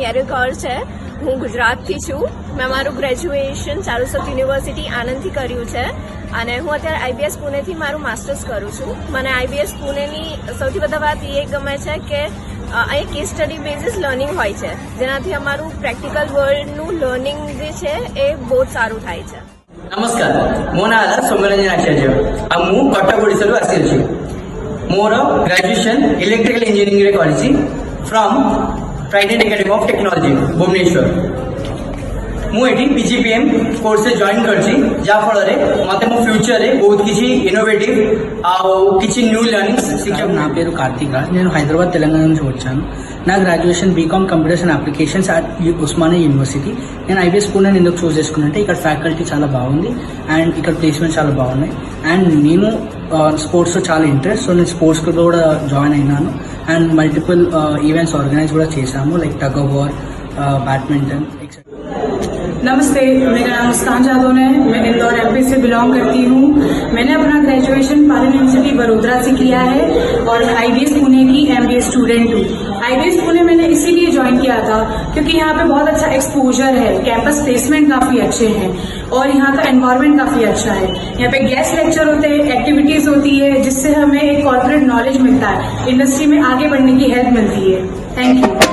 કેરેકર છે. હું ગુજરાતથી છું. મેં મારું ગ્રેજ્યુએશન ચારુસત યુનિવર્સિટી આણંદથી કર્યું છે અને હું અત્યારે આઈબીએસ પુણેથી મારું માસ્ટર્સ કરું છું. મને આઈબીએસ પુણેની સૌથી વધારે વાત એ ગમે છે કે અહીં કેસ સ્ટડી બેઝિસ લર્નિંગ હોય છે, જેનાથી અમારું પ્રેક્ટિકલ વર્લ્ડનું લર્નિંગ જે છે એ બહુ જ સારું થાય છે. नमस्कार, मो ना आला सौम्यरंजन आचार्य आ मु कटक ओडिसा आसी अछि. मोर ग्रेजुएशन इलेक्ट्रिकल इंजीनियरिंग रे करछि from Trident academy of technology Bhubaneswar. मु एटी पीजीपीएम कोर्स से जॉइन करछि, जा फल रे मते मो फ्यूचर रे बहुत किछि इनोवेटिव आ किछि न्यू लर्निंग्स शिक्षा. నా పేరు కార్తిక. నేను హైదరాబాద్ తెలంగాణ నుంచి వచ్చాను. నా graduation BCom computers and applications at Osmania university. నేను ఐబీఎస్ పూణే ఎందుకు చూస్ చేసుకున్నానంటే ఇక్కడ ఫ్యాకల్టీ చాలా బాగుంది అండ్ ఇక్కడ ప్లేస్మెంట్ చాలా బాగున్నాయి అండ్ నేను స్పోర్ట్స్లో చాలా ఇంట్రెస్ట్. సో నేను స్పోర్ట్స్లో కూడా జాయిన్ అయినాను అండ్ మల్టిపుల్ ఈవెంట్స్ ఆర్గనైజ్ కూడా చేశాము, like tug of war, badminton etcetera. नमस्ते, मेरा नाम मुस्कान जादव है. मैं इंदौर एमपी से बिलोंग करती हूँ. मैंने अपना ग्रेजुएशन पारुल यूनिवर्सिटी बड़ोदरा से किया है और आईबीएस पुणे की एमबीए स्टूडेंट हूँ. आईबीएस पुणे मैंने इसीलिए ज्वाइन किया था क्योंकि यहाँ पे बहुत अच्छा एक्सपोजर है, कैंपस प्लेसमेंट काफी अच्छे हैं और यहाँ का एनवायरनमेंट काफी अच्छा है. यहाँ पे गेस्ट लेक्चर होते हैं, एक्टिविटीज होती है जिससे हमें एक कॉर्पोरेट नॉलेज मिलता है, इंडस्ट्री में आगे बढ़ने की हेल्प मिलती है. Thank you.